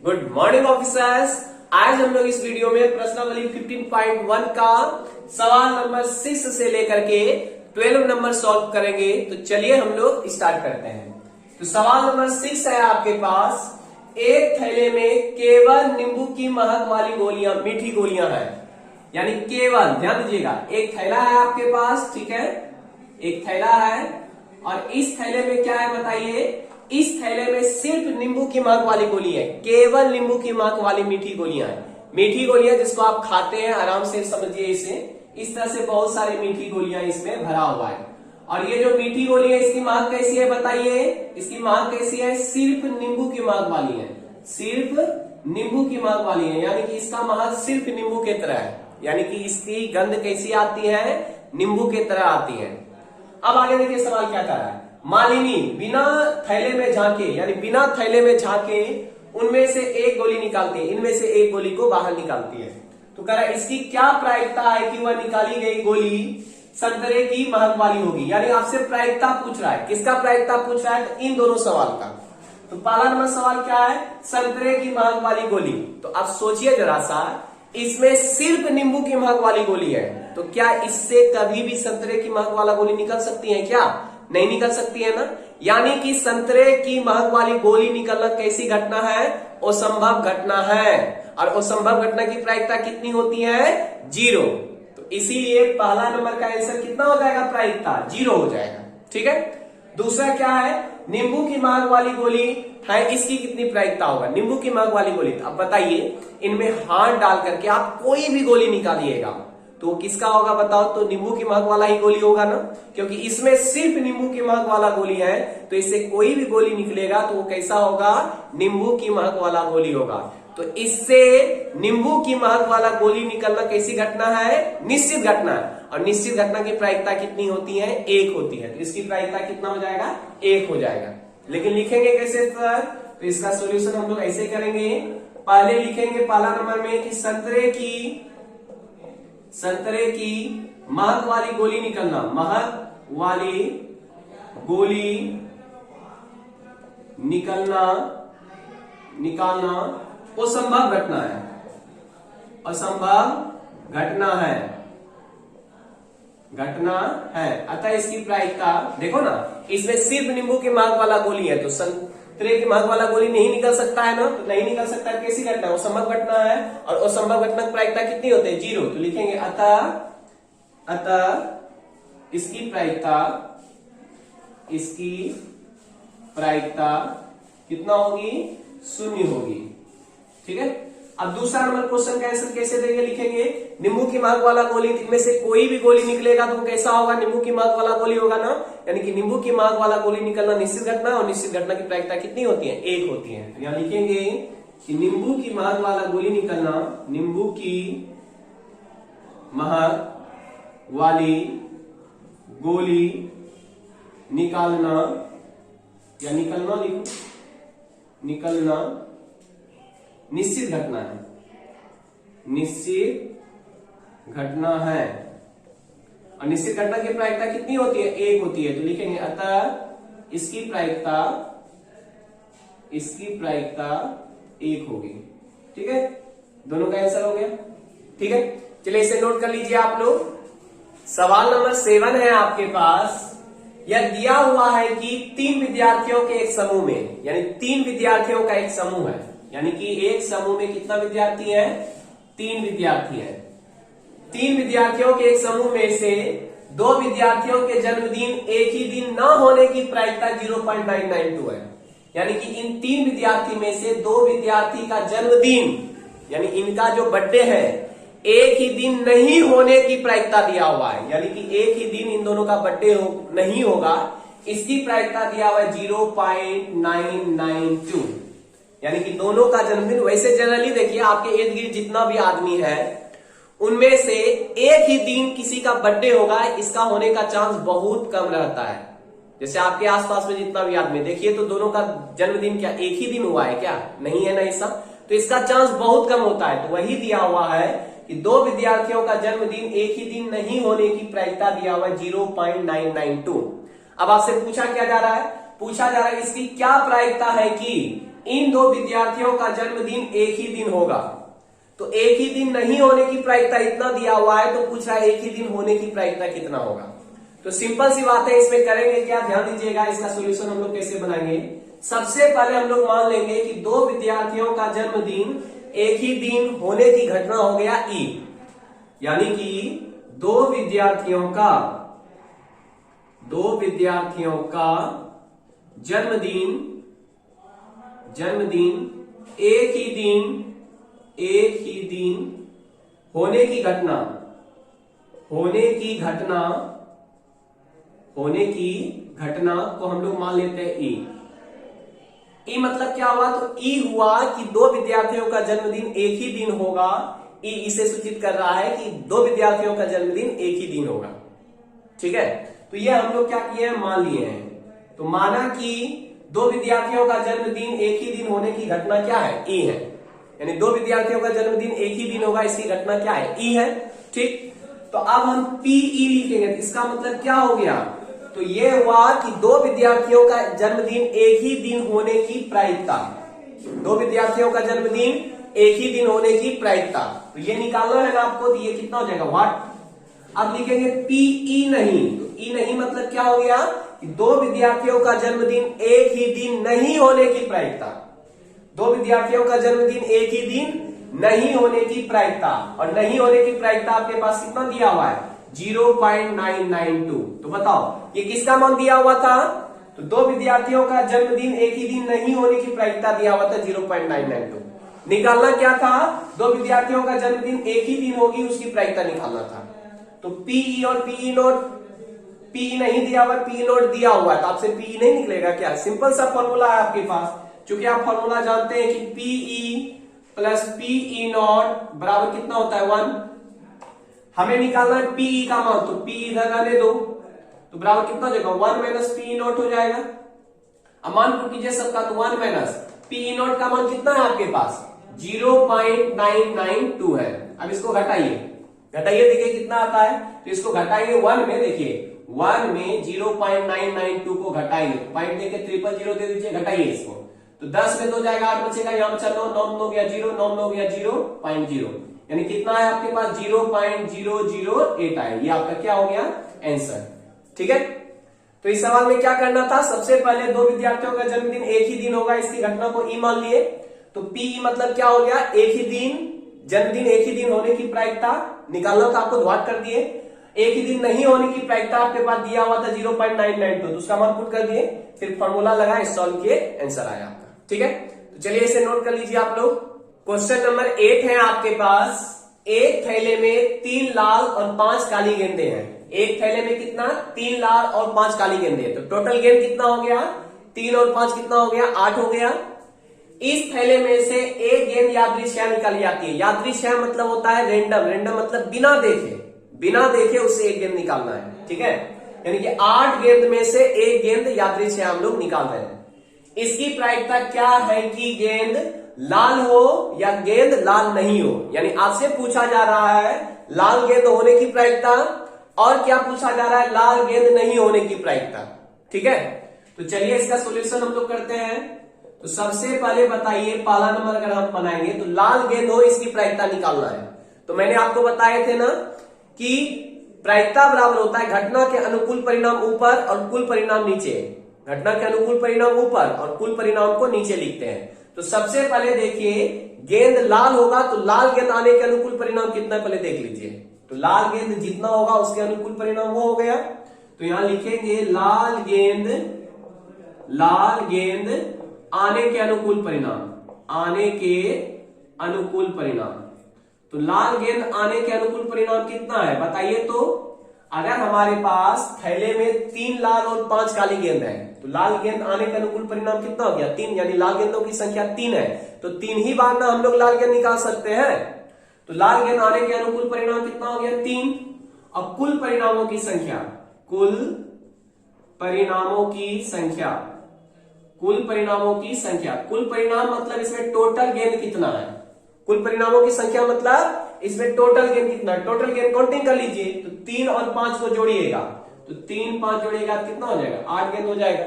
Good morning officers. आज हम लोग इस वीडियो में प्रश्नावली 15.1 का सवाल नंबर 6 से लेकर के 12 नंबर सॉल्व करेंगे। तो चलिए हम लोग स्टार्ट करते हैं। तो सवाल नंबर 6 है आपके पास, एक थैले में केवल नींबू की महक वाली गोलियां, मीठी गोलियां हैं। यानी केवल, ध्यान दीजिएगा, एक थैला है आपके पास, ठीक है, एक थैला है और इस थैले में क्या है बताइए। इस थैले में सिर्फ नींबू की महक वाली गोली है, केवल नींबू की महक वाली मीठी गोलियां हैं। मीठी गोलियां जिसको आप खाते हैं, आराम से समझिए इसे। इस तरह से बहुत सारी मीठी गोलियां इसमें भरा हुआ है। और ये जो मीठी गोली है इसकी महक कैसी है बताइए। इसकी महक कैसी है, सिर्फ नींबू की महक वाली है, सिर्फ नींबू की महक वाली है। यानी कि इसका महक सिर्फ नींबू की तरह है, यानी कि इसकी गंध कैसी आती है, नींबू की तरह आती है। अब आगे देखिए सवाल क्या कर रहा है। मालिनी बिना थैले में झांके, यानी बिना थैले में झांके उनमें से एक गोली निकालती है, इनमें से एक गोली को बाहर निकालती है। तो कह रहा है इसकी क्या प्रायिकता है कि वह निकाली गई गोली संतरे की महक वाली होगी। यानी आपसे प्रायिकता पूछ रहा है, किसका प्रायिकता पूछ रहा है, तो इन दोनों सवाल का। तो पहला नंबर सवाल क्या है, संतरे की महक वाली गोली। तो आप सोचिए जरा सा, इसमें सिर्फ नींबू की महक वाली गोली है, तो क्या इससे कभी भी संतरे की महक वाला गोली निकल सकती है क्या? नहीं निकल सकती है ना। यानी कि संतरे की महक वाली गोली निकलना कैसी घटना है, असंभव घटना है। और असंभव घटना की प्रायिकता कितनी होती है, 0। तो इसीलिए पहला नंबर का आंसर कितना हो जाएगा, प्रायिकता 0 हो जाएगा। ठीक है। दूसरा क्या है, नींबू की महक वाली गोली है, इसकी कितनी प्रायिकता होगा, नींबू की महक वाली गोली। तो अब बताइए, इनमें हाथ डाल करके आप कोई भी गोली निकालिएगा तो किसका होगा बताओ। तो नींबू की महक वाला ही गोली होगा ना, क्योंकि इसमें सिर्फ नींबू की महक वाला गोली है। तो इससे कोई भी गोली निकलेगा तो वो कैसा होगा, नींबू की महक वाला गोली होगा। तो इससे नींबू की महक वाला गोली निकलना कैसी घटना है, निश्चित घटना है। और निश्चित घटना की प्रायिकता कितनी होती है, 1 होती है। तो इसकी प्रायिकता कितना हो जाएगा, 1 हो जाएगा। लेकिन लिखेंगे कैसे सर, तो इसका सोल्यूशन हम लोग ऐसे करेंगे। पहले लिखेंगे पहला नंबर में कि संतरे की महक वाली गोली निकलना, महक वाली गोली निकालना असंभव घटना है, असंभव घटना है। अतः इसकी प्रायिकता देखो ना, इसमें सिर्फ नींबू की महक वाला गोली है, तो संतरे की महक वाला गोली नहीं निकल सकता है ना। तो नहीं निकल सकता, कैसी घटना है, असंभव घटना है। और असंभव घटना की प्रायिकता कितनी होती है, 0। तो लिखेंगे अतः इसकी प्रायिकता कितना होगी, 0 होगी। ठीक है। अब दूसरा नंबर क्वेश्चन का आंसर कैसे देंगे, लिखेंगे नींबू की महक वाला गोली, इनमें से कोई भी गोली निकलेगा तो कैसा होगा, नींबू की महक वाला गोली होगा ना। यानी कि नींबू की महक वाला गोली निकलना निश्चित घटना, और निश्चित घटना की प्रायिकता कितनी होती है, 1 होती है। तो यहां लिखेंगे कि नींबू की महक वाला गोली निकलना, नींबू की महक वाली गोली निकालना, या निकलना लिखो, निकलना निश्चित घटना है, निश्चित घटना है। और निश्चित घटना की प्रायिकता कितनी होती है, 1 होती है। तो लिखेंगे अतः इसकी प्रायिकता 1 होगी। ठीक है, दोनों का आंसर हो गया। ठीक है, चलिए इसे नोट कर लीजिए आप लोग। सवाल नंबर 7 है आपके पास। यह दिया हुआ है कि 3 विद्यार्थियों के एक समूह में, यानी 3 विद्यार्थियों का एक समूह है, यानी कि एक समूह में कितना विद्यार्थी है, 3 विद्यार्थी है। 3 विद्यार्थियों के एक समूह में से 2 विद्यार्थियों के जन्मदिन एक ही दिन न होने की प्रायिकता 0.992 है। यानी कि इन 3 विद्यार्थी में से 2 विद्यार्थी का जन्मदिन, यानी इनका जो बर्थडे है, एक ही दिन नहीं होने की प्रायिकता दिया हुआ है। यानी कि एक ही दिन इन दोनों का बर्थडे नहीं होगा, इसकी प्रायिकता दिया हुआ है 0.992। यानी कि दोनों का जन्मदिन, वैसे जनरली देखिए आपके इर्द गिर्द जितना भी आदमी है उनमें से एक ही दिन किसी का बर्थडे होगा, इसका होने का चांस बहुत कम रहता है। जैसे आपके आसपास में जितना भी आदमी देखिए, तो दोनों का जन्मदिन क्या एक ही दिन हुआ है क्या, नहीं है ना ऐसा। तो इसका चांस बहुत कम होता है। तो वही दिया हुआ है कि 2 विद्यार्थियों का जन्मदिन एक ही दिन नहीं होने की प्रायिकता दिया हुआ है 0.992। अब आपसे पूछा क्या जा रहा है, पूछा जा रहा है इसकी क्या प्रायिकता है कि इन दो विद्यार्थियों का जन्मदिन एक ही दिन होगा। तो एक ही दिन नहीं होने की प्रायिकता इतना दिया हुआ है, तो पूछ रहा है एक ही दिन होने की प्रायिकता कितना होगा। तो सिंपल सी बात है, इसमें करेंगे क्या, ध्यान दीजिएगा। इसका सोल्यूशन हम लोग कैसे बनाएंगे। सबसे पहले हम लोग मान लेंगे कि दो विद्यार्थियों का जन्मदिन एक ही दिन होने की घटना हो गया ई, यानी कि दो विद्यार्थियों का जन्मदिन एक ही दिन होने की घटना को हम लोग मान लेते हैं ई मतलब क्या हुआ, तो ई हुआ कि दो विद्यार्थियों का जन्मदिन एक ही दिन होगा। ई इसे सूचित कर रहा है कि दो विद्यार्थियों का जन्मदिन एक ही दिन होगा। ठीक है, तो ये हम लोग क्या किए हैं, मान लिए हैं। तो माना कि दो विद्यार्थियों का जन्मदिन एक ही दिन होने की घटना क्या है, ई है। यानी दो विद्यार्थियों का जन्मदिन एक ही दिन होगा, इसकी घटना क्या है, ई है। ठीक, तो अब हम पीई लिखेंगे, तो इसका मतलब क्या हो गया, तो ये हुआ कि दो विद्यार्थियों का जन्मदिन एक ही दिन होने की प्रायिकता, दो विद्यार्थियों का जन्मदिन एक ही दिन होने की प्रायिकता। तो ये निकालना है ना आपको, तो ये कितना हो जाएगा, व्हाट। अब लिखेंगे पीई नहीं, तो ई नहीं मतलब क्या हो गया कि दो विद्यार्थियों का जन्मदिन एक ही दिन नहीं होने की प्रायिकता, दो विद्यार्थियों का जन्मदिन एक ही दिन नहीं होने की प्रायिकता। और नहीं होने की प्रायिकता आपके पास कितना दिया हुआ है, 0.992। तो बताओ ये किसका मान दिया हुआ था, तो दो विद्यार्थियों का जन्मदिन एक ही दिन नहीं होने की प्रायिकता दिया हुआ था 0.992। निकालना क्या था, दो विद्यार्थियों का जन्मदिन एक ही दिन होगी, उसकी प्रायिकता निकालना था। तो पीई और पीई नोट, पीई नहीं दिया हुआ, पीई नोट दिया हुआ है, तो आपसे पीई नहीं निकलेगा क्या। सिंपल सा फॉर्मूला है आपके पास, क्योंकि आप फॉर्मूला जानते हैं कि पीई प्लस पीई नॉट बराबर कितना होता है, 1। हमें निकालना है पीई का मान, तो पी इधर रहने दो, तो बराबर कितना हो जाएगा, 1 माइनस पीई नॉट हो जाएगा। अब मान पुट कीजिए सबका, तो 1 माइनस पीई नॉट का मान कितना है आपके पास, 0.992 है। अब इसको घटाइए देखिए कितना आता है, तो इसको घटाइए 1 में, देखिए 1 में 0.992 को घटाइए, पॉइंट देके 000 दे दीजिए, घटाइए इसको, तो 10 में 2 जाएगा, 8 बचेगा, यहाँ बचा 9, 9 हो गया 0, 9 हो गया 0.0, यानी कितना है आपके पास 0.008 आए। ये आपका क्या हो गया, आंसर। ठीक है, तो इस सवाल में क्या करना था, सबसे पहले दो विद्यार्थियों का जन्मदिन एक ही दिन होगा, इसकी घटना को ई मान लिए। तो पी मतलब क्या हो गया, एक ही दिन, जन्मदिन एक ही दिन होने की प्रायिकता निकालना था आपको, ध्यान कर दिए। एक ही दिन नहीं होने की प्रायिकता आपके पास दिया हुआ था 0.992, तो उसका मान पुट कर दिए, फिर फॉर्मूला लगाए, सॉल्व किए, आंसर आया आपका। ठीक है, तो चलिए इसे नोट कर लीजिए आप लोग। क्वेश्चन नंबर 8 है आपके पास, एक थैले में 3 लाल और 5 काली गेंदे हैं। एक थैले में कितना, 3 लाल और 5 काली गेंदे, तो टोटल गेंद कितना हो गया, 3 और 5 कितना हो गया, 8 हो गया। इस थैले में से एक गेंद यादृच्छिक निकाली जाती है। यादृच्छिक मतलब होता है रेंडम, रेंडम मतलब बिना देखे उससे एक गेंद निकालना है। ठीक है, यानी कि 8 गेंद में से एक गेंद यादृच्छिक हम लोग निकाल रहे हैं। इसकी प्रायिकता क्या है कि गेंद लाल हो या गेंद लाल नहीं हो। यानी आपसे पूछा जा रहा है लाल गेंद होने की प्रायिकता, और क्या पूछा जा रहा है, लाल गेंद नहीं होने की प्रायिकता। ठीक है, तो चलिए इसका सॉल्यूशन हम लोग करते हैं। तो सबसे पहले बताइए, पहला नंबर अगर हम बनाएंगे तो लाल गेंद हो, इसकी प्रायिकता निकालना है। तो मैंने आपको बताए थे ना कि प्रायिकता बराबर होता है घटना के अनुकूल परिणाम ऊपर और कुल परिणाम नीचे। घटना के अनुकूल परिणाम ऊपर और कुल परिणाम को नीचे लिखते हैं। तो सबसे पहले देखिए, गेंद लाल होगा तो लाल गेंद आने के अनुकूल परिणाम कितना है, पहले देख लीजिए। तो लाल गेंद जितना होगा उसके अनुकूल परिणाम वो हो गया। तो यहां लिखेंगे लाल गेंद आने के अनुकूल परिणाम, तो लाल गेंद आने के अनुकूल परिणाम कितना है बताइए। तो अगर हमारे पास थैले में 3 लाल और 5 काली गेंद है, तो लाल गेंद आने के अनुकूल परिणाम कितना हो गया, 3, यानी लाल गेंदों की संख्या 3 है। तो 3 ही बार ना हम लोग लाल गेंद निकाल सकते हैं। तो लाल गेंद आने के अनुकूल परिणाम कितना हो गया, 3। अब कुल परिणामों की संख्या, कुल परिणाम मतलब इसमें टोटल गेंद कितना है। कुल परिणामों की संख्या मतलब इसमें टोटल गेंद कितना है। टोटल गेंद काउंटिंग कर लीजिए, तो 3 और 5 को जोड़िएगा, तो 3 5 जोड़िएगा कितना हो जाएगा, 8 गेंद हो जाएगा।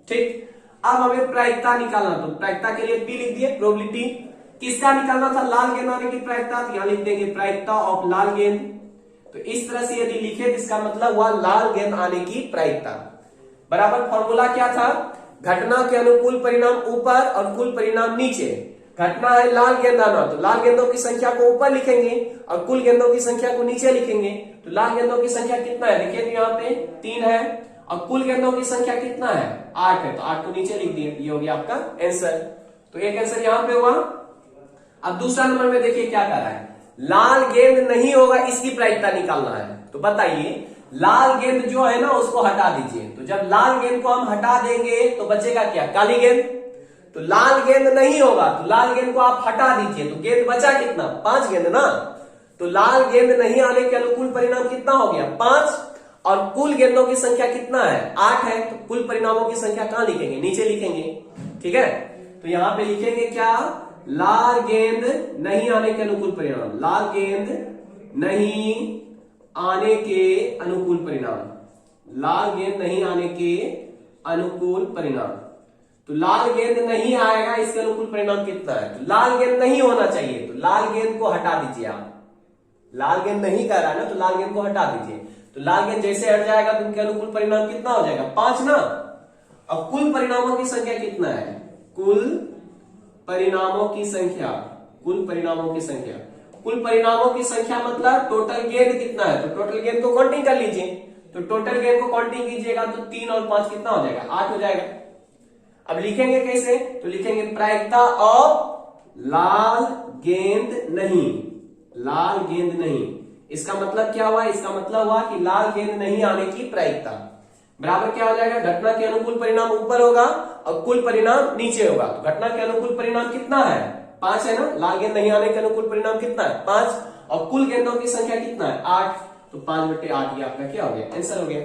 ठीक, अब हमें प्रायिकता निकालना, तो प्रायिकता के लिए P लिख दिए, प्रोबेबिलिटी। किसका निकालना था? लाल गेंद आने की प्रायिकता, तो यहां लिख देंगे प्रायिकता ऑफ लाल गेंद। तो इस तरह से यदि लिखे तो इसका मतलब हुआ लाल गेंद आने की प्रायिकता बराबर फॉर्मूला क्या था? घटना के अनुकूल परिणाम ऊपर और कुल परिणाम नीचे। घटना है लाल गेंद आना, तो लाल गेंदों की संख्या को ऊपर लिखेंगे और कुल गेंदों की संख्या को नीचे लिखेंगे। तो लाल गेंदों की संख्या कितना है? देखिए तो यहाँ पे 3 है और कुल गेंदों की संख्या कितना है? 8 है, तो 8 को नीचे लिख दिए। ये हो गया आपका आंसर। तो एक आंसर यहाँ पे हुआ। अब दूसरा नंबर में देखिए क्या कर रहा है, लाल गेंद नहीं होगा इसकी प्रायिकता निकालना है। तो बताइए लाल गेंद जो है ना उसको हटा दीजिए। तो जब लाल गेंद को हम हटा देंगे तो बचेगा क्या? काली गेंद। तो लाल गेंद नहीं होगा तो लाल गेंद को आप हटा दीजिए, तो गेंद बचा कितना? 5 गेंद ना। तो लाल गेंद नहीं आने के अनुकूल परिणाम कितना हो गया? 5। और कुल गेंदों की संख्या कितना है? 8 है। तो कुल परिणामों की संख्या कहां लिखेंगे? नीचे लिखेंगे। ठीक है, तो यहां पे लिखेंगे क्या? लाल गेंद नहीं आने के अनुकूल परिणाम, लाल गेंद नहीं आने के अनुकूल परिणाम, लाल गेंद नहीं आने के अनुकूल परिणाम। तो लाल गेंद नहीं आएगा, इसके अनुकूल परिणाम कितना है? तो लाल गेंद नहीं होना चाहिए, तो लाल गेंद को हटा दीजिए आप। लाल गेंद नहीं कर रहा है ना, तो लाल गेंद को हटा दीजिए। तो लाल गेंद जैसे हट जाएगा तो उनके अनुकूल परिणाम कितना हो जाएगा? 5 ना। अब कुल परिणामों की संख्या कितना है? कुल परिणामों की संख्या, कुल परिणामों की संख्या, कुल परिणामों की संख्या मतलब टोटल गेंद कितना है? तो टोटल गेंद को काउंटिंग कर लीजिए। तो टोटल गेंद को काउंटिंग कीजिएगा तो 3 और 5 कितना हो जाएगा? 8 हो जाएगा। अब लिखेंगे कैसे? तो लिखेंगे प्रायिकता ऑफ लाल गेंद नहीं, लाल गेंद नहीं। इसका मतलब क्या हुआ? इसका मतलब हुआ कि लाल गेंद नहीं आने की प्रायिकता बराबर क्या हो जाएगा? घटना के अनुकूल परिणाम ऊपर होगा और कुल परिणाम नीचे होगा। तो घटना के अनुकूल परिणाम कितना है? 5 है ना। लाल गेंद नहीं आने के अनुकूल परिणाम कितना है? 5। और कुल गेंदों की संख्या कितना है? 8। तो 5/8 ये आपका क्या हो गया? आंसर हो गया।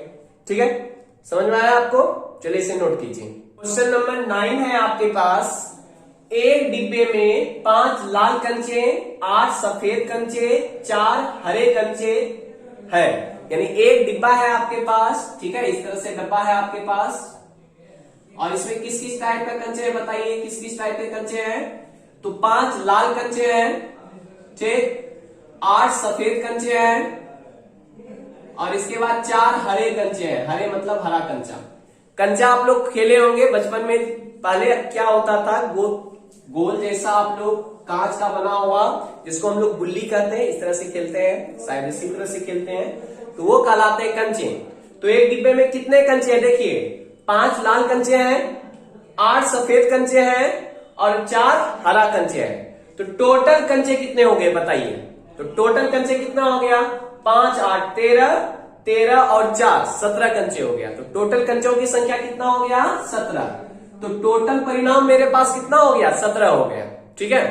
ठीक है, समझ में आया आपको? चलिए इसे नोट कीजिए। क्वेश्चन नंबर 9 है आपके पास। एक डिब्बे में 5 लाल कंचे, 8 सफेद कंचे, 4 हरे कंचे है। यानी एक डिब्बा है आपके पास, ठीक है, इस तरह से डब्बा है आपके पास और इसमें किस किस टाइप का कंचे है? बताइए किस किस टाइप के कंचे हैं? तो 5 लाल कंचे हैं, ठीक, 8 सफेद कंचे हैं और इसके बाद 4 हरे कंचे हैं। हरे मतलब हरा कंचा। कंचा आप लोग खेले होंगे बचपन में। पहले क्या होता था? गोल जैसा आप लोग कांच का बना हुआ, जिसको हम लोग गुल्ली कहते हैं, इस तरह से खेलते हैं, शायद इसी तरह से खेलते हैं, तो वो कहलाते हैं कंचे। तो एक डिब्बे में कितने कंचे हैं? देखिए 5 लाल कंचे हैं, 8 सफेद कंचे हैं और 4 हरा कंचे हैं। तो टोटल कंचे कितने हो गए बताइए? तो टोटल कंचे कितना हो गया? 5 8 13, 13 और 4 17 कंचे हो गया। तो टोटल कंचों की संख्या कितना हो गया? 17। तो टोटल परिणाम मेरे पास कितना हो गया? 17 हो गया। ठीक है,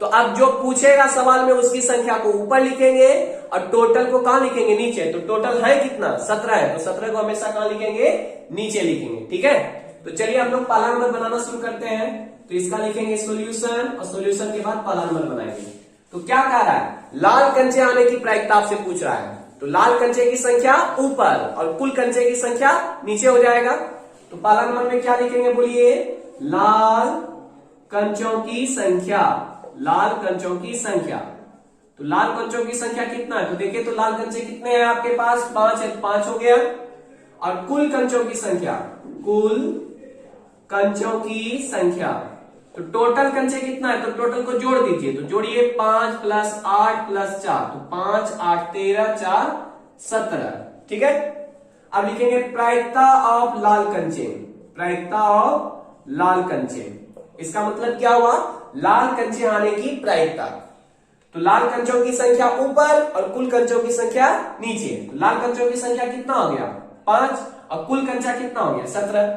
तो अब जो पूछेगा सवाल में उसकी संख्या को ऊपर लिखेंगे और टोटल को कहां लिखेंगे? नीचे। तो टोटल है कितना? 17 है, तो 17 को हमेशा कहां लिखेंगे? नीचे लिखेंगे। ठीक है, तो चलिए हम लोग पहला नंबर बनाना शुरू करते हैं। तो इसका लिखेंगे सोल्यूशन और सोल्यूशन के बाद पहला नंबर बनाएंगे। तो क्या कह रहा है? लाल कंचे आने की प्रायिकता आपसे पूछ रहा है। तो लाल कंचे की संख्या ऊपर और कुल कंचे की संख्या नीचे हो जाएगा। तो पहला नंबर में क्या लिखेंगे बोलिए? लाल कंचों की संख्या, लाल कंचों की संख्या। तो लाल कंचों की संख्या कितना है? तो देखिए तो लाल कंचे कितने हैं आपके पास? 5 है, 5 हो गया। और कुल कंचों की संख्या, कुल कंचों की संख्या, तो टोटल कंचे कितना है? तो टोटल को जोड़ दीजिए। तो जोड़िए 5 + 8 + 4, तो 5 8 13 4 17। ठीक है, अब लिखेंगे प्रायिकता ऑफ लाल कंचे, प्रायिकता ऑफ लाल कंचे। इसका मतलब क्या हुआ? लाल कंचे आने की प्रायिकता। तो लाल कंचों की संख्या ऊपर और कुल कंचों की संख्या नीचे। तो लाल कंचों की संख्या कितना हो गया? 5 और कुल कंचा कितना हो गया? 17।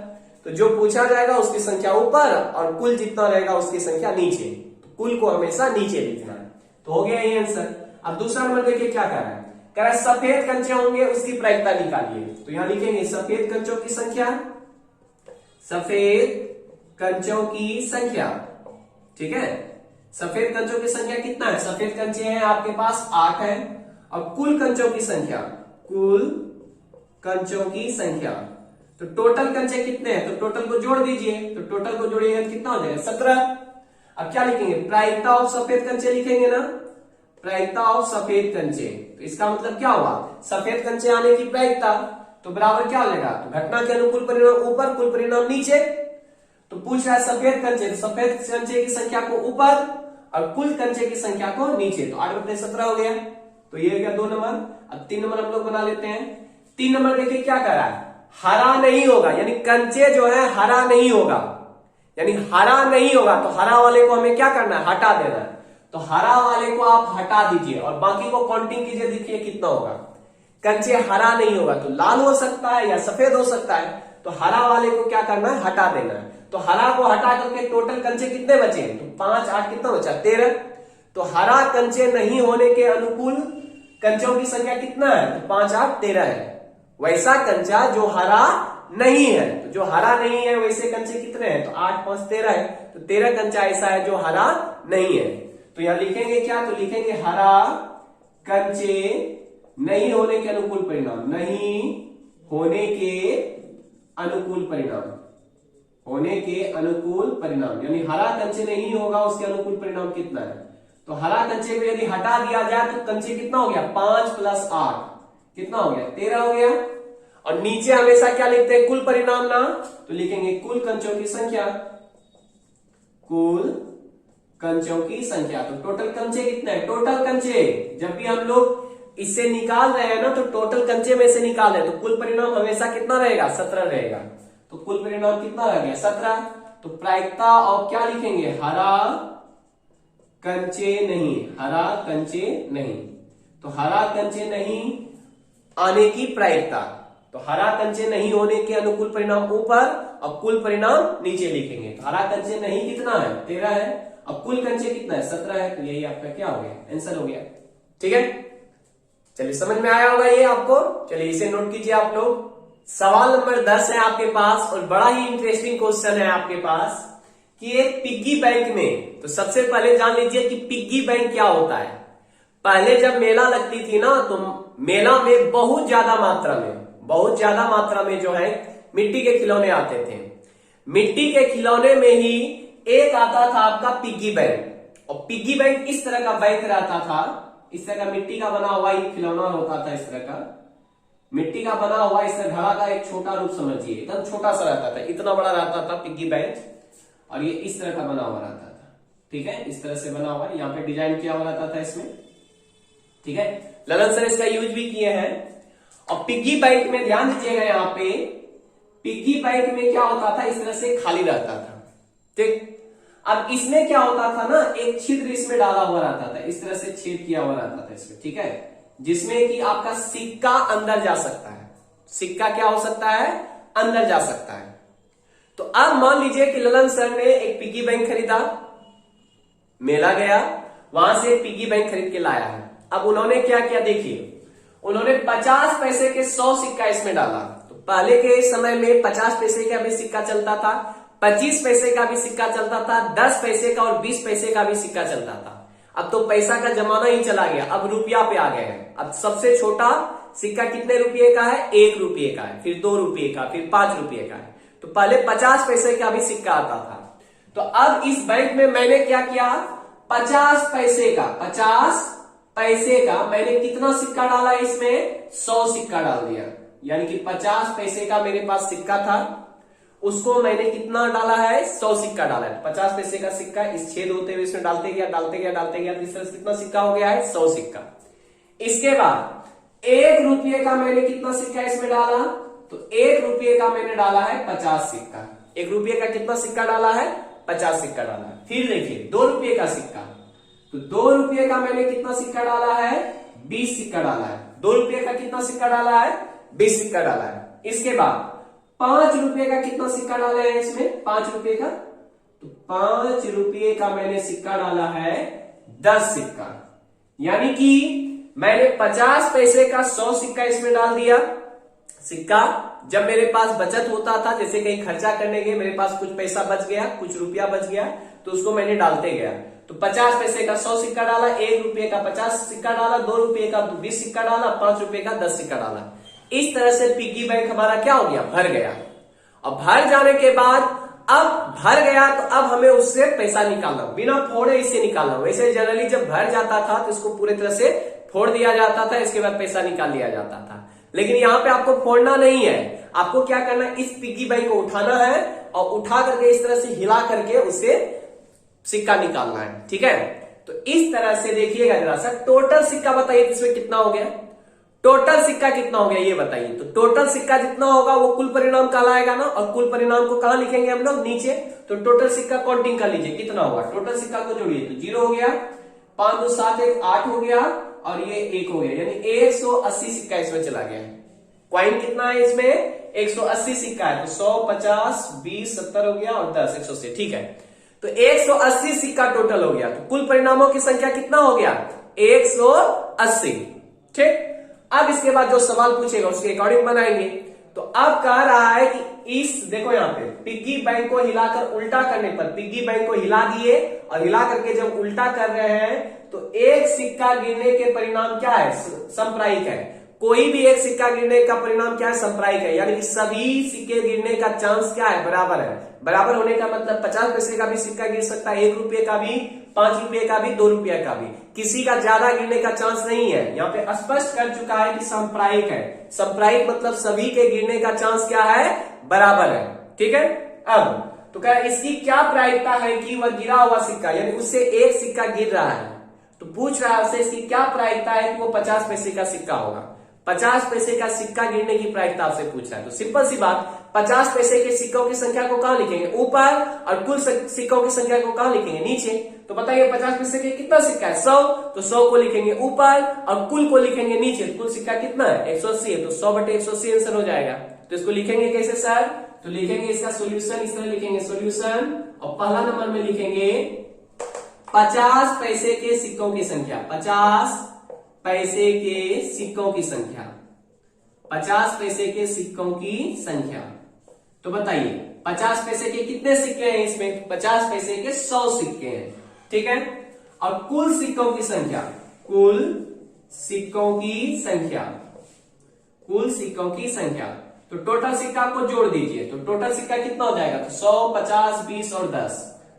तो जो पूछा जाएगा उसकी संख्या ऊपर और कुल जितना रहेगा उसकी संख्या नीचे। तो कुल को हमेशा नीचे लिखना है। तो हो गया ये आंसर। अब दूसरा नंबर देखिए क्या कर रहा है? कह रहा है सफेद कंचे होंगे उसकी प्रायिकता निकालिए। तो यहां लिखेंगे सफेद कंचों की संख्या, सफेद कंचों की संख्या। ठीक है, सफेद कंचों की संख्या कितना है? सफेद कंचे हैं आपके पास 8 है और कुल कंचों की संख्या, कुल कंचों की संख्या, तो टोटल कंचे कितने हैं, तो टोटल को जोड़ दीजिए, तो टोटल को जोड़िएगा तो कितना हो जाएगा 17। अब क्या लिखेंगे, प्रायिकता ऑफ सफेद कंचे लिखेंगे ना, प्रायिकता ऑफ सफेद कंचे। तो इसका मतलब क्या हुआ, सफेद कंचे आने की प्रायिकता, तो बराबर क्या लेगा, तो घटना के अनुकूल परिणाम ऊपर, कुल परिणाम नीचे। तो पूछ रहा है सफेद कंचे, तो सफेद कंचे की संख्या को ऊपर और कुल कंचे की संख्या को नीचे, तो 8/17 हो गया। तो ये हो गया 2 नंबर। अब 3 नंबर हम लोग बना लेते हैं। 3 नंबर देखिए क्या कर रहा है, हरा नहीं होगा, यानी कंचे जो है हरा नहीं होगा, यानी हरा नहीं होगा, तो हरा वाले को हमें क्या करना है, हटा देना है। तो हरा वाले को आप हटा दीजिए और बाकी को काउंटिंग कीजिए, देखिए कितना होगा। कंचे हरा नहीं होगा तो लाल हो सकता है या सफेद हो सकता है, तो हरा वाले को क्या करना है, हटा देना है। तो हरा को हटा करके टोटल कंचे कितने बचे, तो 5 8 कितना बचा 13। तो हरा कंचे नहीं होने के अनुकूल कंचों की संख्या कितना है, तो 5 8 13 है। वैसा कंचा जो हरा नहीं है, तो जो हरा नहीं है वैसे कंचे कितने हैं, तो 8 5 13 है। तो 13 कंचा ऐसा है जो हरा नहीं है। तो यहां लिखेंगे क्या, तो लिखेंगे हरा कंचे नहीं होने के अनुकूल परिणाम, नहीं होने के अनुकूल परिणाम, होने के अनुकूल परिणाम, यानी हरा कंचे नहीं होगा उसके अनुकूल परिणाम कितना है। तो हरा कंचे को यदि हटा दिया जाए तो कंचे कितना हो गया, 5 + 8 कितना हो गया 13 हो गया। और नीचे हमेशा क्या लिखते हैं, कुल परिणाम ना, तो लिखेंगे कुल कंचों की संख्या, कुल कंचों की संख्या। तो टोटल कंचे कितने हैं, टोटल कंचे जब भी हम लोग इससे निकाल रहे हैं ना, तो टोटल कंचे में से निकाल रहे हैं, तो कुल परिणाम हमेशा कितना रहेगा, 17 रहेगा। तो कुल परिणाम कितना रह गया 17। तो प्रायिकता और क्या लिखेंगे, हरा कंचे नहीं, हरा कंचे नहीं। तो हरा कंचे नहीं आने की प्रायिकता, तो हरा कंचे नहीं होने के अनुकूल परिणाम ऊपर और कुल परिणाम नीचे लिखेंगे। तो हरा कंचे नहीं कितना है, 13 है, अब कुल कंचे कितना है, 17 है। तो यही आपका क्या हो गया, आंसर हो गया। ठीक है, चलिए समझ में आया होगा ये आपको। चलिए इसे नोट कीजिए आप लोग। सवाल नंबर 10 है आपके पास और बड़ा ही इंटरेस्टिंग क्वेश्चन है आपके पास कि एक पिग्गी बैंक में, तो सबसे पहले जान लीजिए कि पिग्गी बैंक क्या होता है। पहले जब मेला लगती थी ना, तो मेला में बहुत ज्यादा मात्रा में जो है मिट्टी के खिलौने आते थे। मिट्टी के खिलौने में ही एक आता था आपका पिग्गी बैंक, और पिग्गी बैंक इस तरह का बैंक रहता था, इस तरह का मिट्टी का बना हुआ ही खिलौना होता था, इस तरह का मिट्टी का बना हुआ, इस तरह घड़ा का एक छोटा रूप समझिए, एकदम छोटा सा रहता था, इतना बड़ा रहता था पिग्गी बैंक, और ये इस तरह का बना हुआ रहता था। ठीक है, इस तरह से बना हुआ, यहाँ पे डिजाइन किया हुआ रहता था इसमें। ठीक है, ललन सर इसका यूज भी किए हैं। और पिग्गी बैंक में ध्यान दीजिएगा, यहाँ पे पिग्गी बैंक में क्या होता था, इस तरह से खाली रहता था। ठीक, अब इसमें क्या होता था ना, एक छिद्र इसमें डाला हुआ रहता था, इस तरह से छेद किया हुआ रहता था इसमें। ठीक है, जिसमें कि आपका सिक्का अंदर जा सकता है, सिक्का क्या हो सकता है, अंदर जा सकता है। तो अब मान लीजिए कि ललन सर ने एक पिग्गी बैंक खरीदा, मेला गया, वहां से एक पिग्गी बैंक खरीद के लाया है। अब उन्होंने क्या किया, देखिए उन्होंने 50 पैसे के 100 सिक्का इसमें डाला। तो पहले के समय में 50 पैसे का भी सिक्का चलता था, 25 पैसे का भी सिक्का चलता था, 10 पैसे का और 20 पैसे का भी सिक्का चलता था। अब तो पैसा का जमाना ही चला गया, अब रुपया पे आ गए हैं। अब सबसे छोटा सिक्का कितने रुपये का है, 1 रुपये का है, फिर 2 रुपये का, फिर 5 रुपये का है। तो पहले 50 पैसे का भी सिक्का आता था। तो अब इस बैंक में मैंने क्या किया, 50 पैसे का मैंने कितना सिक्का डाला, इसमें 100 सिक्का डाल दिया। यानी कि 50 पैसे का मेरे पास सिक्का था, उसको मैंने कितना डाला है, 100 सिक्का डाला है। 50 पैसे का सिक्का इस छेद होते हुए इसमें डालते गया इस तरह से कितना सिक्का हो गया है, 100 सिक्का। इसके बाद 1 रुपये का मैंने कितना सिक्का इसमें डाला, तो 1 रुपये का मैंने डाला है 50 सिक्का। 1 रुपये का कितना सिक्का डाला है, 50 सिक्का डाला है। फिर देखिए 2 रुपये का सिक्का, तो 2 रुपये का मैंने कितना सिक्का डाला है, 20 सिक्का डाला है। 2 रुपये का कितना सिक्का डाला है, 20 सिक्का डाला है। इसके बाद 5 रुपये का कितना सिक्का डाला है इसमें, 5 रुपये का, तो 5 रुपये का मैंने सिक्का डाला है 10 सिक्का। यानी कि मैंने 50 पैसे का 100 सिक्का इसमें डाल दिया। सिक्का जब मेरे पास बचत होता था, जैसे कहीं खर्चा करने गए, मेरे पास कुछ पैसा बच गया, कुछ रुपया बच गया, तो उसको मैंने डालते गया। तो 50 पैसे का 100 सिक्का डाला, 1 रुपये का 50 सिक्का डाला, 2 रुपये का 20 सिक्का डाला, 5 रुपये का 10 सिक्का डाला। इस तरह से पिग्गी बैंक हमारा क्या हो गया, भर गया। और भर जाने के बाद अब भर गया तो अब हमें उससे पैसा निकालना, बिना फोड़े इसे निकालना। वैसे जनरली जब भर जाता था तो इसको पूरी तरह से फोड़ दिया जाता था, इसके बाद पैसा निकाल लिया जाता था। लेकिन यहाँ पे आपको फोड़ना नहीं है, आपको क्या करना है, इस पिग्गी बैंक को उठाना है और उठा करके इस तरह से हिला करके उसे सिक्का निकालना है। ठीक है, तो इस तरह से देखिएगा जरा सा, टोटल सिक्का बताइए इसमें कितना हो गया, टोटल सिक्का कितना हो गया ये बताइए। तो टोटल सिक्का जितना होगा वो कुल परिणाम कहलाएगा ना, और कुल परिणाम को कहां लिखेंगे हम लोग, नीचे। तो टोटल सिक्का काउंटिंग कर लीजिए कितना होगा, टोटल सिक्का को जोड़िए तो 0 हो गया, 5 2 7 1 8 हो गया, और ये 1 हो गया, यानी 180 सिक्का इसमें चला गया। कॉइन कितना है इसमें, 180 सिक्का है, तो 100 50 20 70 हो गया और 10 180। ठीक है, तो 180 सिक्का टोटल हो गया। तो कुल परिणामों की संख्या कितना हो गया, 180। ठीक, अब इसके बाद जो सवाल पूछेगा उसके अकॉर्डिंग बनाएंगे। तो अब कह रहा है कि इस देखो यहाँ पे पिग्गी बैंक को हिलाकर उल्टा करने पर, पिग्गी बैंक को हिला दिए और हिला करके जब उल्टा कर रहे हैं तो एक सिक्का गिरने के परिणाम क्या है, संप्रायिक है। कोई भी एक सिक्का गिरने का परिणाम क्या है, संप्रायिक है, यानी कि सभी सिक्के गिरने का चांस क्या है, बराबर है। बराबर होने का मतलब 50 पैसे का भी सिक्का गिर सकता है, 1 रुपये का भी, 5 रुपये का भी, 2 रुपये का भी, किसी का ज्यादा गिरने का चांस नहीं है। यहाँ पे स्पष्ट कर चुका है कि संप्रायिक है। संप्रायिक मतलब सभी के गिरने का चांस क्या है, बराबर है। ठीक है, अब तो क्या इसकी क्या प्रायिकता है कि वह गिरा हुआ सिक्का, यानी उससे एक सिक्का गिर रहा है, तो पूछ रहा है इसकी क्या प्रायिकता है कि वो 50 पैसे का सिक्का होगा। 50 पैसे का सिक्का गिरने की प्रायिकता आपसे पूछ रहा है। तो सिंपल सी बात, 50 पैसे के सिक्कों की संख्या को कहां लिखेंगे, ऊपर, और कुल सिक्कों की संख्या को कहां लिखेंगे, नीचे। तो बताइए 50 पैसे के कितना सिक्का है, 100, तो 100 को लिखेंगे ऊपर और कुल को लिखेंगे नीचे। कुल सिक्का कितना है, 180 है, तो 100/180 आंसर हो जाएगा। तो इसको लिखेंगे कैसे सर, तो लिखेंगे इसका सोल्यूशन, इस तरह लिखेंगे सोल्यूशन, और पहला नंबर में लिखेंगे 50 पैसे के सिक्कों की संख्या, 50 पैसे के सिक्कों की संख्या, 50 पैसे के सिक्कों की संख्या। तो बताइए 50 पैसे के कितने सिक्के हैं इसमें, 50 पैसे के 100 सिक्के हैं। ठीक है, और कुल सिक्कों की संख्या, कुल सिक्कों की संख्या, कुल सिक्कों की संख्या। तो टोटल सिक्का को जोड़ दीजिए, तो टोटल सिक्का कितना हो जाएगा, तो 100 50 20 और 10,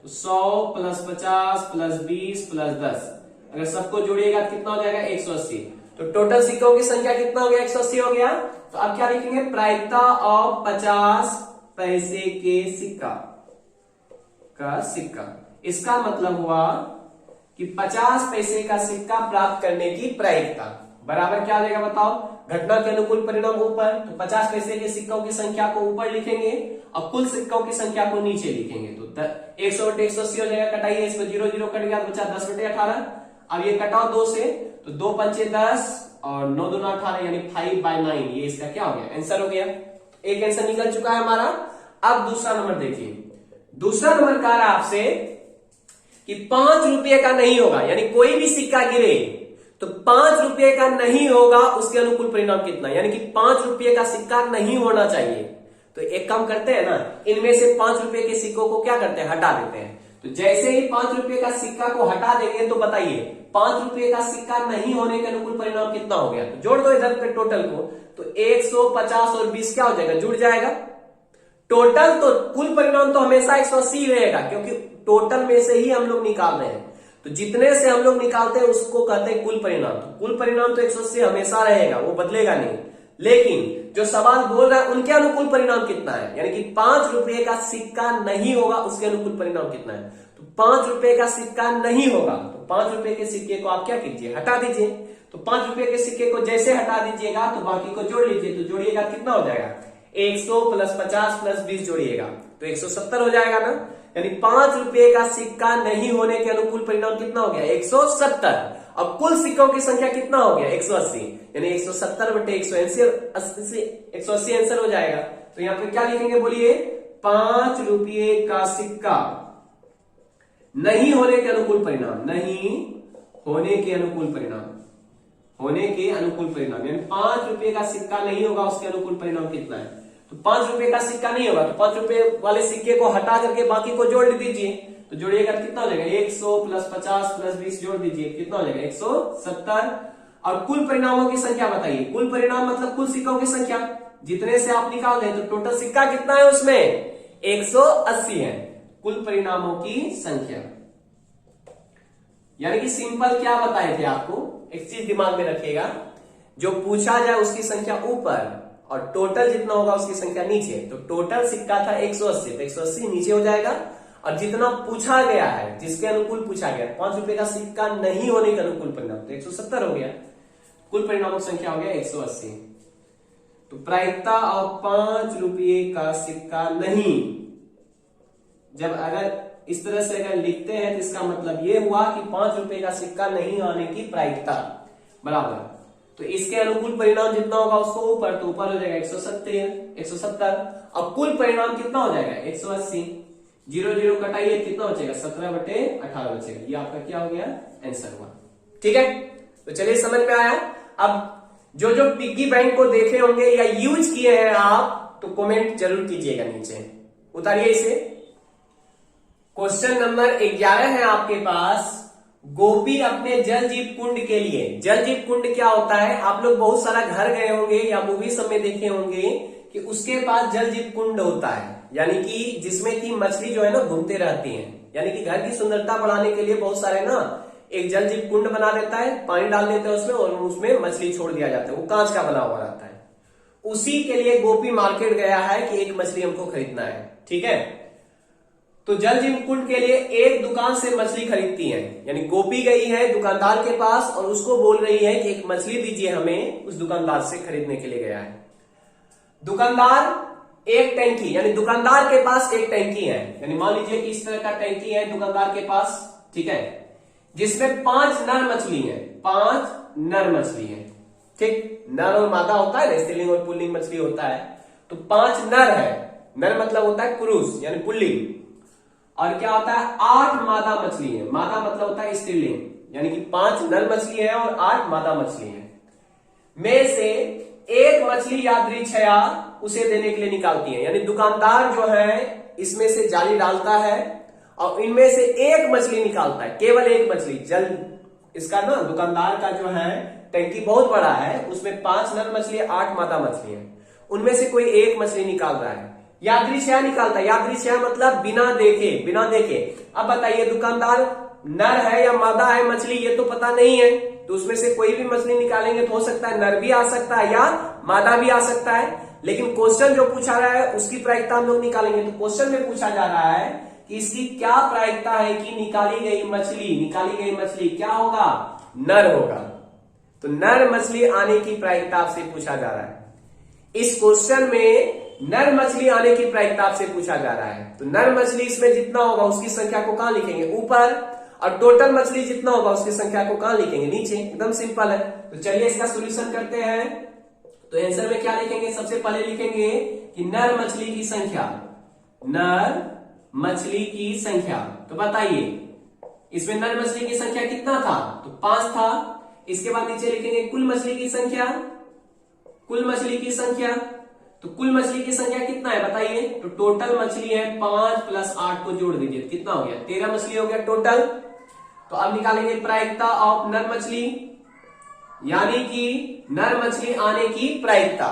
तो 100 + 50 + 20 + 10, अगर सबको जोड़िएगा तो कितना हो जाएगा, 180। तो टोटल सिक्कों की संख्या कितना हो गया, 180 हो गया। तो अब क्या लिखेंगे, प्रायिकता ऑफ 50 पैसे के सिक्का का सिक्का। इसका मतलब हुआ कि 50 पैसे का सिक्का प्राप्त करने की प्रायिकता बराबर क्या आ जाएगा बताओ, घटना के अनुकूल परिणाम ऊपर, तो 50 पैसे के सिक्कों की संख्या को ऊपर लिखेंगे और कुल सिक्कों की संख्या को नीचे लिखेंगे। तो 100/180 हो जाएगा, कटाइए इसको, 0 0 कट गया, बचा 10/18। अब ये कटाओ 2 से, तो 2 पंचे 10 और 9 दूना 18, यानी 5/9, ये इसका क्या हो गया, आंसर हो गया। एक आंसर निकल चुका है हमारा। अब दूसरा नंबर देखिए, दूसरा नंबर कह रहा है आपसे कि 5 रुपये का नहीं होगा, यानी कोई भी सिक्का गिरे तो 5 रुपये का नहीं होगा, उसके अनुकूल परिणाम कितना, यानी कि 5 रुपये का सिक्का नहीं होना चाहिए। तो एक काम करते हैं ना, इनमें से 5 रुपये के सिक्कों को क्या करते हैं, हटा देते हैं। तो जैसे ही 5 रुपये का सिक्का को हटा देंगे तो बताइए 5 रुपये का सिक्का नहीं होने के अनुकूल परिणाम कितना हो गया। तो जोड़ दो इधर पे टोटल को, तो 150 और 20 क्या हो जाएगा, जुड़ जाएगा। टोटल तो कुल परिणाम तो हमेशा 180 रहेगा, क्योंकि टोटल में से ही हम लोग निकाल रहे हैं। तो जितने से हम लोग निकालते हैं उसको कहते हैं कुल परिणाम। तो कुल परिणाम तो 180 हमेशा रहेगा, वो बदलेगा नहीं। लेकिन जो सवाल बोल रहा है उनके अनुकूल परिणाम कितना है, यानी कि 5 रुपये का सिक्का नहीं होगा, उसके अनुकूल परिणाम कितना है। तो 5 रुपये का सिक्का नहीं होगा, तो 5 रुपये के सिक्के को आप क्या कीजिए, हटा दीजिए। तो 5 रुपये के सिक्के को जैसे हटा दीजिएगा तो बाकी को जोड़ लीजिए। तो जोड़िएगा कितना हो जाएगा, 100 + 50 + 20 जोड़िएगा तो 170 हो जाएगा ना। यानी 5 रुपये का सिक्का नहीं होने के अनुकूल परिणाम कितना हो गया, 170। अब कुल सिक्कों की संख्या कितना हो गया, 180, यानी 170/180 आंसर हो जाएगा। तो यहाँ पे क्या लिखेंगे बोलिए, 5 रुपये का सिक्का नहीं होने के अनुकूल परिणाम, नहीं होने के अनुकूल परिणाम, होने के अनुकूल परिणाम, यानी 5 रुपये का सिक्का नहीं होगा, उसके अनुकूल परिणाम कितना है। तो 5 रुपये का सिक्का नहीं होगा, तो 5 रुपये वाले सिक्के को हटा करके बाकी को जोड़ दीजिए। तो जोड़िएगा कितना हो जाएगा, 100 + 50 + 20 जोड़ दीजिए, कितना हो जाएगा, 170। और कुल परिणामों की संख्या बताइए, कुल परिणाम मतलब कुल सिक्कों की संख्या, जितने से आप निकाल दें तो टोटल सिक्का कितना है उसमें 180 है कुल परिणामों की संख्या। यानी कि सिंपल क्या बताए थे आपको, एक चीज दिमाग में रखिएगा, जो पूछा जाए उसकी संख्या ऊपर और टोटल जितना होगा उसकी संख्या नीचे। तो टोटल सिक्का था 180, तो 180 नीचे हो जाएगा और जितना पूछा गया है जिसके अनुकूल पूछा गया 5 रुपए का सिक्का नहीं होने के अनुकूल परिणाम तो 170 हो गया, कुल परिणामों की संख्या हो गया 180। तो प्रायिकता ऑफ 5 रुपये का सिक्का नहीं, जब अगर इस तरह से अगर लिखते हैं तो इसका मतलब ये हुआ कि 5 रुपए का सिक्का नहीं आने की प्रायिकता बराबर, तो इसके अनुकूल परिणाम जितना होगा उसको ऊपर, तो ऊपर हो जाएगा 170। अब कुल परिणाम कितना हो जाएगा 180, 0 0 कटाइए कितना बचेगा 17/18 बचेगा। ये आपका क्या हो गया आंसर हुआ। ठीक है, तो चलिए समझ में आया। अब जो जो पिग्गी बैंक को देखे होंगे या यूज किए हैं आप तो कमेंट जरूर कीजिएगा नीचे, उतारिए इसे। क्वेश्चन नंबर 11 है आपके पास, गोपी अपने जल जीव कुंड के लिए। जल जीव कुंड क्या होता है, आप लोग बहुत सारा घर गए होंगे या मूवी सब में देखे होंगे कि उसके पास जल जीव कुंड होता है, यानी कि जिसमें की मछली जो है ना घूमते रहती हैं, यानी कि घर की सुंदरता बढ़ाने के लिए बहुत सारे ना एक जल जीव कुंड बना देता है, पानी डाल देते हैं उसमें और उसमें मछली छोड़ दिया जाता है, वो कांच का बना हुआ रहता है। उसी के लिए गोपी मार्केट गया है कि एक मछली हमको खरीदना है। ठीक है, तो जल जीव कुंड के लिए एक दुकान से मछली खरीदती है, यानी गोपी गई है दुकानदार के पास और उसको बोल रही है कि एक मछली दीजिए हमें, उस दुकानदार से खरीदने के लिए गया है। दुकानदार एक टैंकी, यानी दुकानदार के पास एक टैंकी है, यानी मान लीजिए इस तरह का टैंकी है दुकानदार के पास, ठीक है, जिसमें 5 नर मछली है, 5 नर मछली है। ठीक, नर और मादा होता है ना, स्त्रीलिंग और पुल्लिंग मछली होता है, तो 5 नर है, नर मतलब होता है पुरुष यानी पुल्लिंग, और क्या होता है 8 मादा मछली है, मादा मतलब होता है स्त्रीलिंग, यानी कि 5 नर मछली है और 8 मादा मछली है। में से एक मछली यादृच्छया उसे देने के लिए निकालती है, यानी दुकानदार जो है इसमें से जाली डालता है और इनमें से एक मछली निकालता है, केवल एक मछली। जल इसका ना दुकानदार का जो है टैंकी बहुत बड़ा है, उसमें 5 नर मछली 8 मादा मछली है, उनमें से कोई एक मछली निकाल रहा है, यादृच्छया निकालता है। यादृच्छया मतलब बिना देखे। अब बताइए दुकानदार नर है या मादा है मछली ये तो पता नहीं है, तो उसमें से कोई भी मछली निकालेंगे तो हो सकता है नर भी आ सकता है या मादा भी आ सकता है, लेकिन क्वेश्चन जो पूछा रहा है उसकी प्रायिकता हम लोग निकालेंगे। तो क्वेश्चन में पूछा जा रहा है कि इसकी क्या प्रायिकता है कि निकाली गई मछली क्या होगा, नर होगा। तो नर मछली आने की प्रायिकता आपसे पूछा जा रहा है। इस क्वेश्चन में नर मछली आने की प्रायिकता आपसे पूछा जा रहा है, तो नर मछली इसमें जितना होगा उसकी संख्या को कहां लिखेंगे, ऊपर, और टोटल मछली जितना होगा उसकी संख्या को कहां लिखेंगे, नीचे। एकदम सिंपल है। तो चलिए इसका सोल्यूशन करते हैं। तो आंसर में क्या लिखेंगे, सबसे पहले लिखेंगे कि नर मछली की संख्या, नर मछली की संख्या। तो बताइए इसमें नर मछली की संख्या कितना था, तो 5 था। इसके बाद नीचे लिखेंगे कुल मछली की संख्या, तो कुल मछली की संख्या कितना है बताइए, तो टोटल मछली है 5 + 8 को जोड़ दीजिए, कितना हो गया 13 मछली हो गया टोटल। तो अब निकालेंगे प्रायिकता ऑफ नर मछली, यानी कि नर मछली आने की प्रायिकता।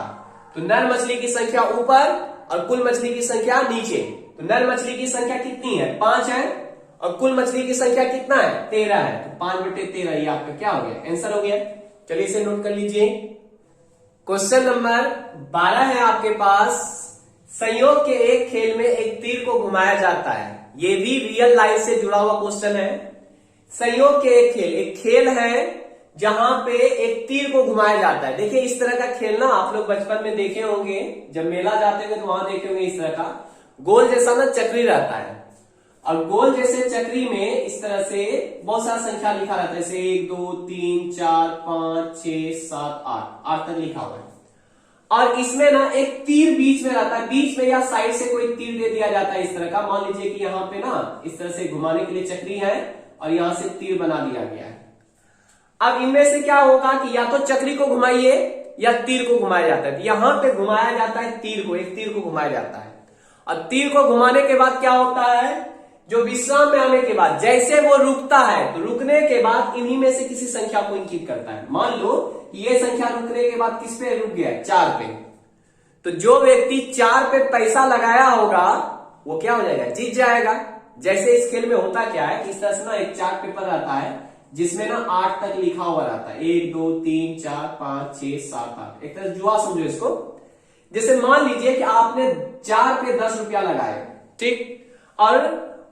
तो नर मछली की संख्या ऊपर और कुल मछली की संख्या नीचे। तो नर मछली की संख्या कितनी है, 5 है, और कुल मछली की संख्या कितना है, 13 है। तो 5/13 ये आपका क्या हो गया, आंसर हो गया। चलिए इसे नोट कर लीजिए। क्वेश्चन नंबर 12 है आपके पास, संयोग के एक खेल में एक तीर को घुमाया जाता है। ये भी रियल लाइफ से जुड़ा हुआ क्वेश्चन है। संयोग के एक खेल है जहां पे एक तीर को घुमाया जाता है। देखिए इस तरह का खेल ना आप लोग बचपन में देखे होंगे, जब मेला जाते हुए तो वहां देखे होंगे। इस तरह का गोल जैसा ना चक्री रहता है, और गोल जैसे चक्री में इस तरह से बहुत सारा संख्या लिखा रहता है, जैसे 1 2 3 4 5 6 7 8 तक लिखा हुआ है। और इसमें ना एक तीर बीच में रहता है, बीच में या साइड से कोई तीर दे दिया जाता है इस तरह का। मान लीजिए कि यहाँ पे ना इस तरह से घुमाने के लिए चक्री है और यहां से तीर बना दिया गया है। अब इनमें से क्या होगा कि या तो चक्री को घुमाइए या तीर को घुमाया जाता है। यहां पे घुमाया जाता है तीर को, एक तीर को घुमाया जाता है। और तीर को घुमाने के बाद क्या होता है, जो विश्राम में आने के बाद जैसे वो रुकता है, तो रुकने के बाद इन्हीं में से किसी संख्या को इंकित करता है। मान लो ये संख्या रुकने के बाद किस पे रुक गया, 4 पे। तो जो व्यक्ति 4 पे पैसा लगाया होगा वो क्या हो जाएगा, जीत जाएगा। जैसे इस खेल में होता क्या है कि इस तरह से ना एक चार्ट पेपर रहता है जिसमें ना 8 तक लिखा हुआ रहता है, 1 2 3 4 5 6 7 8, एक तरह जुआ समझो इसको। जैसे मान लीजिए कि आपने 4 पे 10 रुपया लगाए, ठीक, और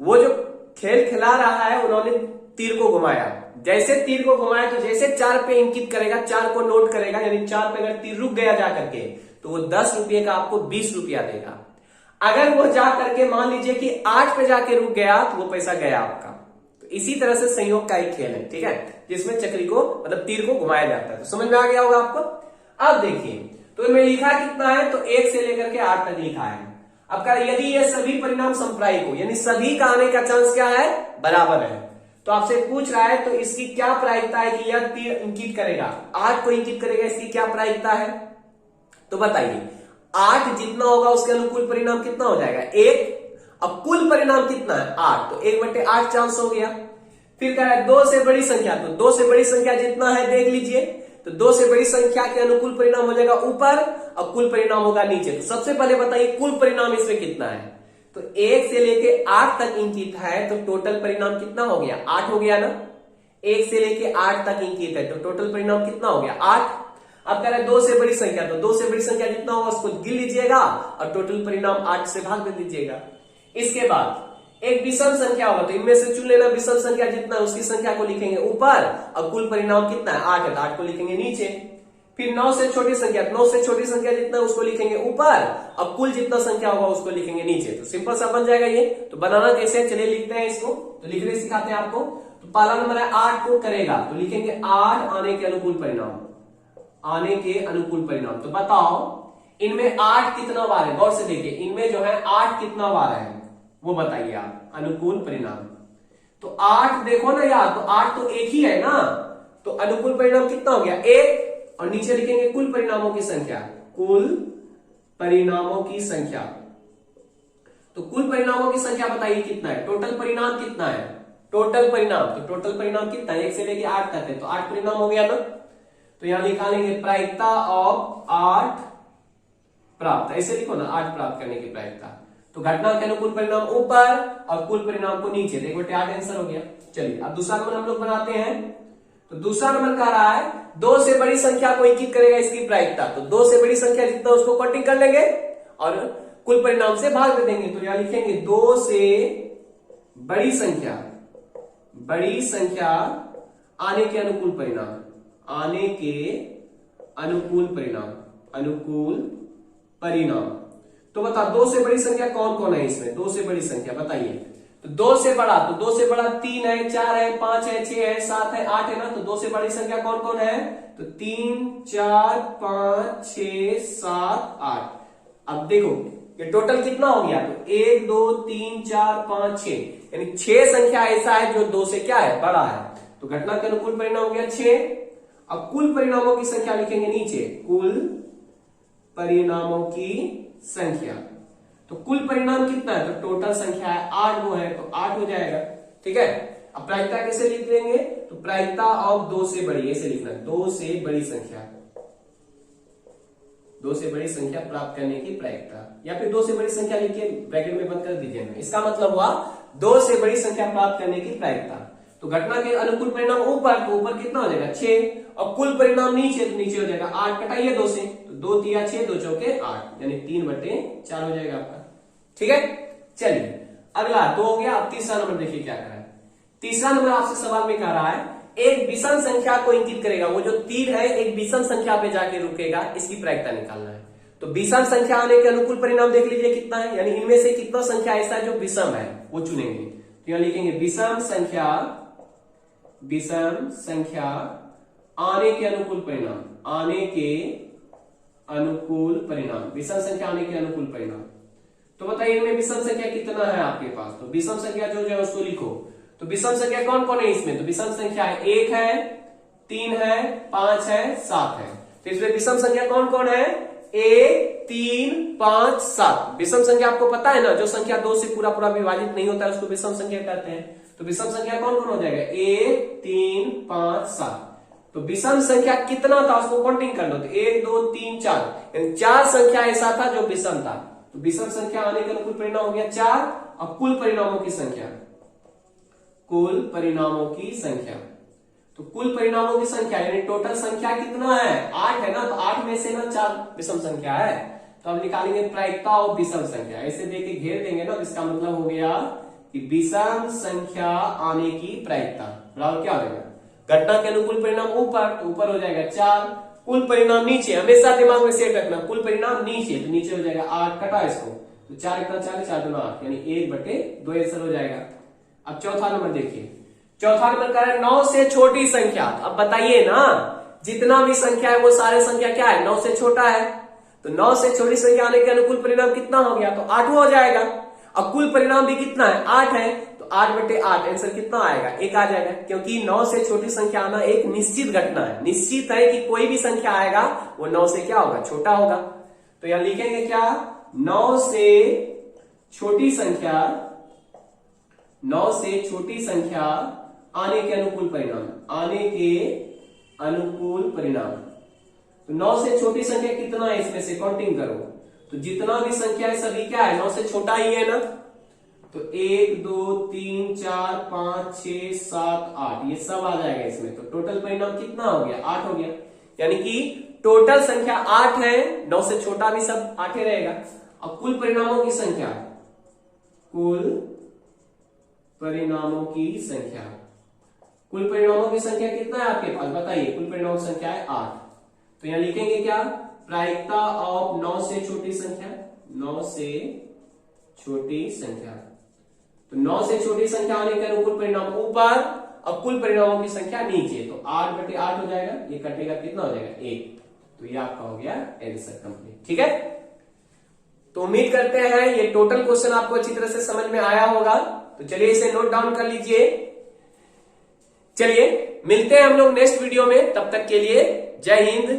वो जो खेल खिला रहा है उन्होंने तीर को घुमाया, जैसे तीर को घुमाया तो जैसे 4 पे इंकित करेगा, 4 को नोट करेगा, यानी 4 पे अगर तीर रुक गया जा करके तो वो 10 रुपये का आपको 20 रुपया देगा। अगर वो जा करके मान लीजिए कि 8 पे जाके रुक गया तो वो पैसा गया आपका। तो इसी तरह से संयोग का ही खेल है, ठीक है, जिसमें चक्री को मतलब तीर को घुमाया जाता है। तो समझ में आ गया होगा आपको। अब देखिए तो इनमें लिखा कितना है, तो 1 से लेकर के 8 तक लिखा है। अब का यदि ये सभी परिणाम समप्रायिक हो, यानी सभी का आने का चांस क्या है, बराबर है, तो आपसे पूछ रहा है तो इसकी क्या प्रायिकता है कि यह तीर इंकित करेगा, 8 को इंकित करेगा, इसकी क्या प्रायिकता है। तो बताइए 8 जितना होगा उसके अनुकूल परिणाम कितना हो जाएगा, 1। अब कुल परिणाम कितना है 8, तो 1/8 चांस हो गया। फिर कह रहा है 2 से बड़ी संख्या, तो 2 से बड़ी संख्या जितना है देख लीजिए, तो 2 से बड़ी संख्या के अनुकूल परिणाम हो जाएगा ऊपर और कुल परिणाम होगा नीचे। तो सबसे पहले बताइए कुल परिणाम इसमें कितना है, तो 1 से लेके 8 तक इंकित है, तो टोटल परिणाम कितना हो गया, 8 हो गया ना। 1 से लेके 8 तक इंकित है तो टोटल परिणाम कितना हो गया, 8। अब कह रहे हैं 2 से बड़ी संख्या, तो 2 से बड़ी संख्या जितना होगा उसको गिन लीजिएगा और टोटल परिणाम 8 से भाग दे दीजिएगा। इसके बाद एक विषम संख्या होगा, तो इनमें से चुन लेना विषम संख्या जितना है उसकी संख्या को लिखेंगे ऊपर और कुल परिणाम कितना है 8 है, तो 8 को लिखेंगे नीचे। फिर 9 से छोटी संख्या, 9 से छोटी संख्या जितना है उसको लिखेंगे ऊपर और कुल जितना संख्या होगा उसको लिखेंगे नीचे। तो सिंपल सा बन जाएगा ये। तो बनाना कैसे, चलिए लिखते हैं इसको, तो लिखने सिखाते हैं आपको। तो पहला नंबर है 8 को करेगा, तो लिखेंगे 8 आने के अनुकूल परिणाम, आने के अनुकूल परिणाम। तो बताओ इनमें 8 कितना बार है, गौर से देखिए, इनमें जो है 8 कितना बार है वो बताइए आप, अनुकूल परिणाम। तो 8 देखो ना यार, तो 8 तो एक ही है ना, तो अनुकूल परिणाम कितना हो गया 1, और नीचे लिखेंगे कुल परिणामों की संख्या, कुल परिणामों की संख्या। तो कुल परिणामों की संख्या बताइए कितना है, टोटल परिणाम कितना है, टोटल परिणाम, तो टोटल परिणाम कितना है 1 से लेके 8 तक है, तो 8 परिणाम हो गया ना। तो यहां लिखा लेंगे प्रायिकता ऑफ 8 प्राप्त, ऐसे लिखो ना, 8 प्राप्त करने की प्रायिकता। तो घटना के अनुकूल परिणाम ऊपर और कुल परिणाम को नीचे, देखो 8 आंसर हो गया। चलिए अब दूसरा नंबर हम लोग बनाते हैं। तो दूसरा नंबर कह रहा है 2 से बड़ी संख्या को इंकित करेगा इसकी प्रायिकता, तो 2 से बड़ी संख्या जितना उसको कटिंग कर लेंगे और कुल परिणाम से भाग दे देंगे। तो यहां लिखेंगे 2 से बड़ी संख्या, बड़ी संख्या आने के अनुकूल परिणाम, आने के अनुकूल परिणाम, अनुकूल परिणाम। तो बता 2 से बड़ी संख्या कौन कौन है इसमें, 2 से बड़ी संख्या बताइए। तो 2 से बड़ा, तो 2 से बड़ा 3 है, 4 है, 5 है, 6 है, 7 है, 8 है ना। तो 2 से बड़ी संख्या कौन कौन है, तो 3 4 5 6 7 8। अब देखो ये टोटल कितना हो गया, तो 1 2 3 4 5 6, यानी 6 संख्या ऐसा है जो 2 से क्या है, बड़ा है। तो घटना के अनुकूल परिणाम हो गया 6। अब कुल परिणामों की संख्या लिखेंगे नीचे, कुल परिणामों की संख्या। तो कुल परिणाम कितना है, तो टोटल संख्या है 8 वो है, तो 8 हो जाएगा, ठीक है। अब प्रायिकता कैसे लिख देंगे, तो प्रायिकता ऑफ 2 से बड़ी, ऐसे लिखना, 2 से बड़ी संख्या, 2 से बड़ी संख्या प्राप्त करने की प्रायिकता, या फिर 2 से बड़ी संख्या लिखिए ब्रैकेट में बंद कर दीजिए। इसका मतलब हुआ 2 से बड़ी संख्या प्राप्त करने की प्रायिकता। तो घटना के अनुकूल परिणाम ऊपर, तो ऊपर कितना हो जाएगा 6, और कुल परिणाम नीचे, तो नीचे हो जाएगा 8, कटाइए 2 से, तो 2 3 6, 2 चौके 8, यानी 3/4 हो जाएगा आपका, ठीक है। चलिए अगला 2 हो गया। अब तीसरा नंबर देखिए क्या कर रहा है। तीसरा नंबर आपसे सवाल में कह रहा है एक विषम संख्या को इंकित करेगा, वो जो तीर है एक विषम संख्या पे जाके रुकेगा, इसकी प्रायिकता निकालना है। तो विषम संख्या आने के अनुकूल परिणाम देख लीजिए कितना है, यानी इनमें से कितना संख्या ऐसा है जो विषम है वो चुनेंगे। तो यहां लिखेंगे विषम संख्या, विषम संख्या आने के अनुकूल परिणाम, आने के अनुकूल परिणाम, विषम संख्या आने के अनुकूल परिणाम। तो बताइए इनमें विषम संख्या कितना है आपके पास, तो विषम संख्या जो है उसको लिखो। तो विषम संख्या कौन कौन है इसमें, तो विषम संख्या 1 है, 3 है, 5 है, 7 है। तो इसमें विषम संख्या कौन कौन है, 1 3 5 7। विषम संख्या आपको पता है ना, जो संख्या 2 से पूरा पूरा विभाजित नहीं होता है उसको विषम संख्या कहते हैं। तो विषम संख्या कौन कौन हो जाएगा, 1 3 5 7। तो विषम संख्या कितना था उसको काउंटिंग कर लो, तो 1 2 3 4, यानी 4 संख्या ऐसा था जो विषम था। तो विषम संख्या आने का अनुकूल परिणाम हो गया 4। अब कुल परिणामों की संख्या, कुल परिणामों की संख्या, तो कुल परिणामों की संख्या यानी टोटल संख्या कितना है, 8 है ना, तो 8 में से ना 4 विषम संख्या है, तो हम निकालेंगे प्रायिकता और विषम संख्या। ऐसे देके घेर देंगे ना, तो इसका मतलब हो गया कि विषम संख्या आने की प्रायिकता बराबर क्या हो जाएगा, घटना के अनुकूल परिणाम ऊपर, तो ऊपर हो जाएगा 4, कुल परिणाम नीचे, हमेशा दिमाग में सेट रखना, कुल परिणाम नीचे, तो नीचे हो जाएगा 8, कटा इसको, तो 4 इतना 4 4 दूना 8, यानी 1/2 आंसर हो जाएगा। अब चौथा नंबर देखिए, चौथा नंबर का है 9 से छोटी संख्या। अब बताइए ना, जितना भी संख्या है वो सारे संख्या क्या है, 9 से छोटा है, तो 9 से छोटी संख्या आने के अनुकूल परिणाम कितना हो गया, तो 8 हो जाएगा। अब कुल परिणाम भी कितना है, 8 है, तो 8/8 आंसर कितना आएगा, 1 आ जाएगा, क्योंकि 9 से छोटी संख्या आना एक निश्चित घटना है, निश्चित है कि कोई भी संख्या आएगा वो 9 से क्या होगा, छोटा होगा। तो यहां लिखेंगे क्या, 9 से छोटी संख्या, 9 से छोटी संख्या आने के अनुकूल परिणाम, आने के अनुकूल परिणाम, तो 9 से छोटी संख्या कितना है, इसमें से काउंटिंग करो, तो जितना भी संख्या है सभी क्या है, 9 से छोटा ही है ना, तो 1 2 3 4 5 6 7 8 ये सब आ जाएगा इसमें, तो टोटल परिणाम कितना हो गया, 8 हो गया, यानी कि टोटल संख्या 8 है, 9 से छोटा भी सब 8 ही रहेगा। अब कुल परिणामों की संख्या, कुल परिणामों की संख्या, कुल परिणामों की संख्या कितना है आपके पास, बताइए, कुल परिणामों की संख्या है 8, तो यहां लिखेंगे क्या, प्रायिकता ऑफ 9 से छोटी संख्या, 9 से छोटी संख्या, तो 9 से छोटी संख्या आने के अनुकूल परिणाम ऊपर, अब कुल परिणामों की संख्या नीचे, तो 8/8 हो जाएगा, ये कटेगा कितना हो जाएगा, 1, तो ये आपका हो गया आंसर कंप्लीट। ठीक है, तो उम्मीद करते हैं ये टोटल क्वेश्चन आपको अच्छी तरह से समझ में आया होगा। तो चलिए इसे नोट डाउन कर लीजिए। चलिए मिलते हैं हम लोग नेक्स्ट वीडियो में, तब तक के लिए जय हिंद,